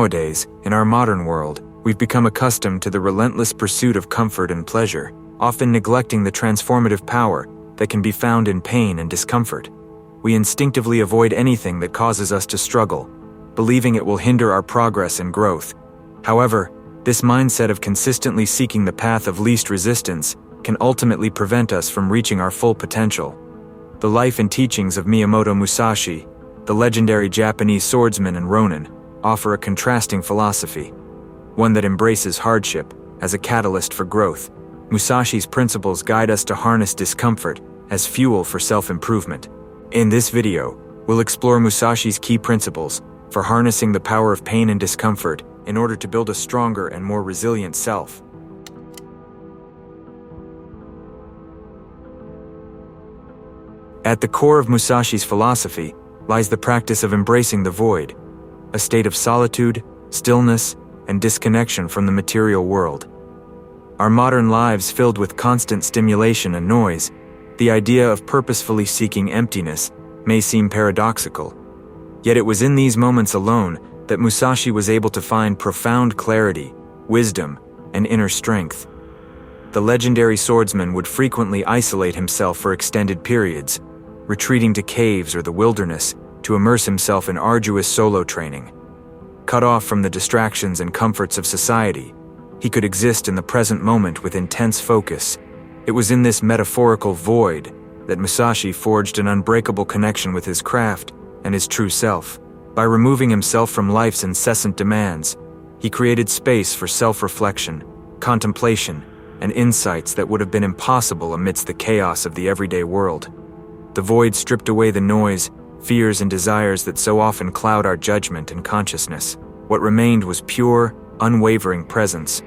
Nowadays, in our modern world, we've become accustomed to the relentless pursuit of comfort and pleasure, often neglecting the transformative power that can be found in pain and discomfort. We instinctively avoid anything that causes us to struggle, believing it will hinder our progress and growth. However, this mindset of consistently seeking the path of least resistance can ultimately prevent us from reaching our full potential. The life and teachings of Miyamoto Musashi, the legendary Japanese swordsman and ronin, offer a contrasting philosophy, one that embraces hardship as a catalyst for growth. Musashi's principles guide us to harness discomfort as fuel for self-improvement. In this video, we'll explore Musashi's key principles for harnessing the power of pain and discomfort in order to build a stronger and more resilient self. At the core of Musashi's philosophy lies the practice of embracing the void, a state of solitude, stillness, and disconnection from the material world. Our modern lives filled with constant stimulation and noise, the idea of purposefully seeking emptiness may seem paradoxical. Yet it was in these moments alone that Musashi was able to find profound clarity, wisdom, and inner strength. The legendary swordsman would frequently isolate himself for extended periods, retreating to caves or the wilderness to immerse himself in arduous solo training. Cut off from the distractions and comforts of society, he could exist in the present moment with intense focus. It was in this metaphorical void that Musashi forged an unbreakable connection with his craft and his true self. By removing himself from life's incessant demands, he created space for self-reflection, contemplation, and insights that would have been impossible amidst the chaos of the everyday world. The void stripped away the noise, fears, and desires that so often cloud our judgment and consciousness. What remained was pure, unwavering presence.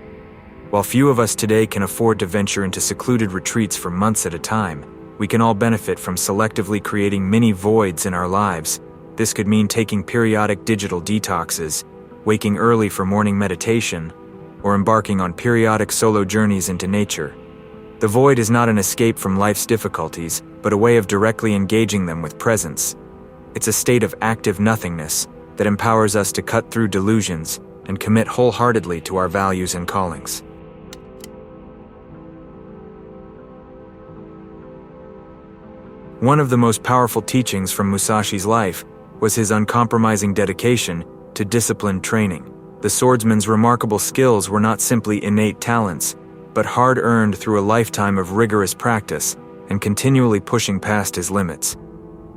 While few of us today can afford to venture into secluded retreats for months at a time, we can all benefit from selectively creating mini voids in our lives. This could mean taking periodic digital detoxes, waking early for morning meditation, or embarking on periodic solo journeys into nature. The void is not an escape from life's difficulties, but a way of directly engaging them with presence. It's a state of active nothingness that empowers us to cut through delusions and commit wholeheartedly to our values and callings. One of the most powerful teachings from Musashi's life was his uncompromising dedication to disciplined training. The swordsman's remarkable skills were not simply innate talents, but hard-earned through a lifetime of rigorous practice and continually pushing past his limits.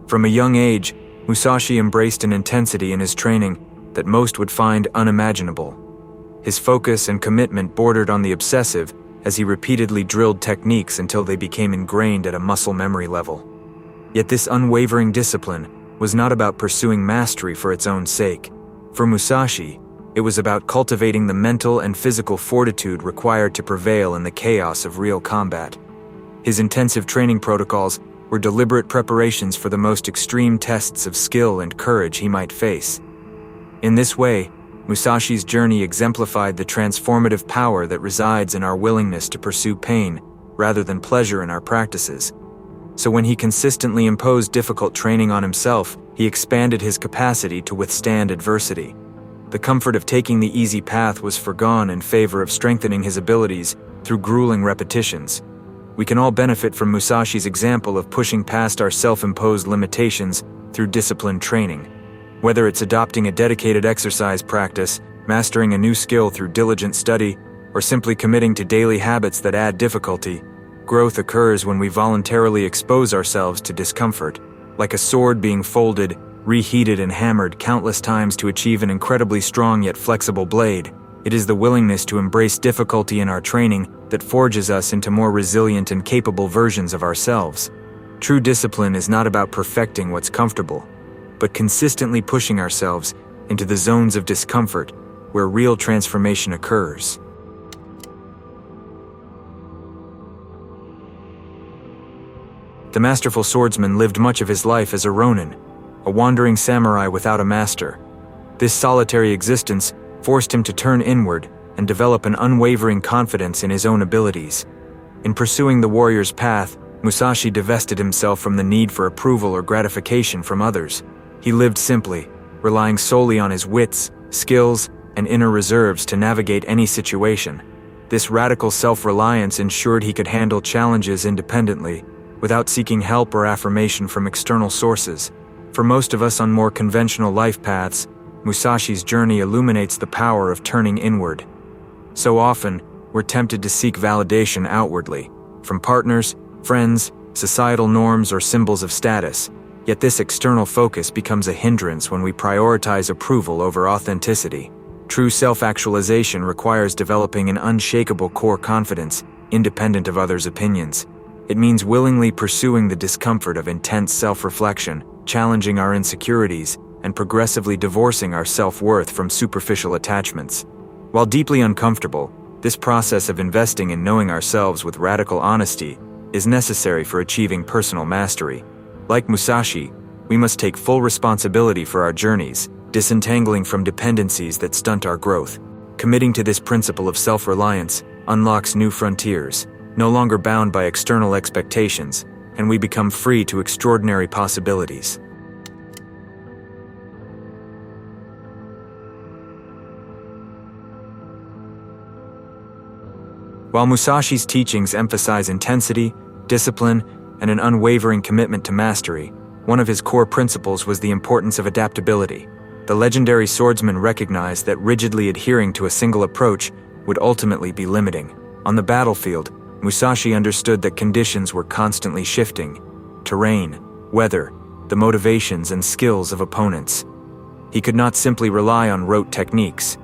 From a young age, Musashi embraced an intensity in his training that most would find unimaginable. His focus and commitment bordered on the obsessive as he repeatedly drilled techniques until they became ingrained at a muscle memory level. Yet this unwavering discipline was not about pursuing mastery for its own sake. For Musashi, it was about cultivating the mental and physical fortitude required to prevail in the chaos of real combat. His intensive training protocols were deliberate preparations for the most extreme tests of skill and courage he might face. In this way, Musashi's journey exemplified the transformative power that resides in our willingness to pursue pain rather than pleasure in our practices. So when he consistently imposed difficult training on himself, he expanded his capacity to withstand adversity. The comfort of taking the easy path was foregone in favor of strengthening his abilities through grueling repetitions. We can all benefit from Musashi's example of pushing past our self-imposed limitations through disciplined training. Whether it's adopting a dedicated exercise practice, mastering a new skill through diligent study, or simply committing to daily habits that add difficulty, growth occurs when we voluntarily expose ourselves to discomfort. Like a sword being folded, reheated, and hammered countless times to achieve an incredibly strong yet flexible blade, it is the willingness to embrace difficulty in our training that forges us into more resilient and capable versions of ourselves. True discipline is not about perfecting what's comfortable, but consistently pushing ourselves into the zones of discomfort where real transformation occurs. The masterful swordsman lived much of his life as a ronin, a wandering samurai without a master. This solitary existence forced him to turn inward and develop an unwavering confidence in his own abilities. In pursuing the warrior's path, Musashi divested himself from the need for approval or gratification from others. He lived simply, relying solely on his wits, skills, and inner reserves to navigate any situation. This radical self-reliance ensured he could handle challenges independently, without seeking help or affirmation from external sources. For most of us on more conventional life paths, Musashi's journey illuminates the power of turning inward. So often, we're tempted to seek validation outwardly, from partners, friends, societal norms, or symbols of status. Yet this external focus becomes a hindrance when we prioritize approval over authenticity. True self-actualization requires developing an unshakable core confidence, independent of others' opinions. It means willingly pursuing the discomfort of intense self-reflection, challenging our insecurities, and progressively divorcing our self-worth from superficial attachments. While deeply uncomfortable, this process of investing in knowing ourselves with radical honesty is necessary for achieving personal mastery. Like Musashi, we must take full responsibility for our journeys, disentangling from dependencies that stunt our growth. Committing to this principle of self-reliance unlocks new frontiers, no longer bound by external expectations, and we become free to extraordinary possibilities. While Musashi's teachings emphasize intensity, discipline, and an unwavering commitment to mastery, one of his core principles was the importance of adaptability. The legendary swordsman recognized that rigidly adhering to a single approach would ultimately be limiting. On the battlefield, Musashi understood that conditions were constantly shifting: terrain, weather, the motivations and skills of opponents. He could not simply rely on rote techniques.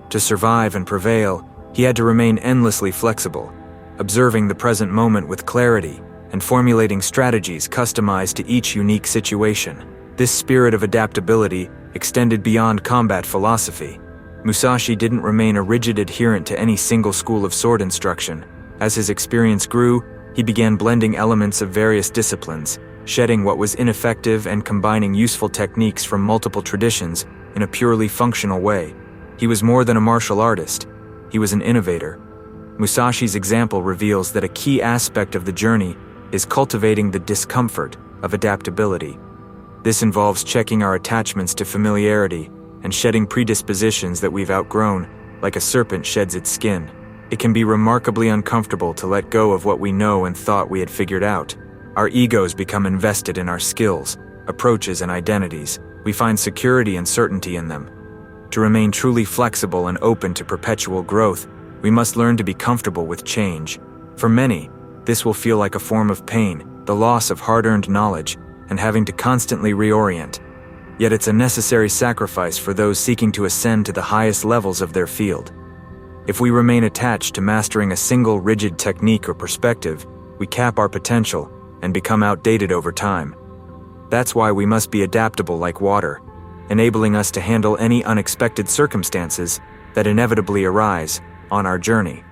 To survive and prevail, he had to remain endlessly flexible, observing the present moment with clarity and formulating strategies customized to each unique situation. This spirit of adaptability extended beyond combat philosophy. Musashi didn't remain a rigid adherent to any single school of sword instruction. As his experience grew, he began blending elements of various disciplines, shedding what was ineffective and combining useful techniques from multiple traditions in a purely functional way. He was more than a martial artist. He was an innovator. Musashi's example reveals that a key aspect of the journey is cultivating the discomfort of adaptability. This involves checking our attachments to familiarity and shedding predispositions that we've outgrown, like a serpent sheds its skin. It can be remarkably uncomfortable to let go of what we know and thought we had figured out. Our egos become invested in our skills, approaches, and identities. We find security and certainty in them. To remain truly flexible and open to perpetual growth, we must learn to be comfortable with change. For many, this will feel like a form of pain, the loss of hard-earned knowledge, and having to constantly reorient. Yet it's a necessary sacrifice for those seeking to ascend to the highest levels of their field. If we remain attached to mastering a single rigid technique or perspective, we cap our potential and become outdated over time. That's why we must be adaptable like water, enabling us to handle any unexpected circumstances that inevitably arise on our journey.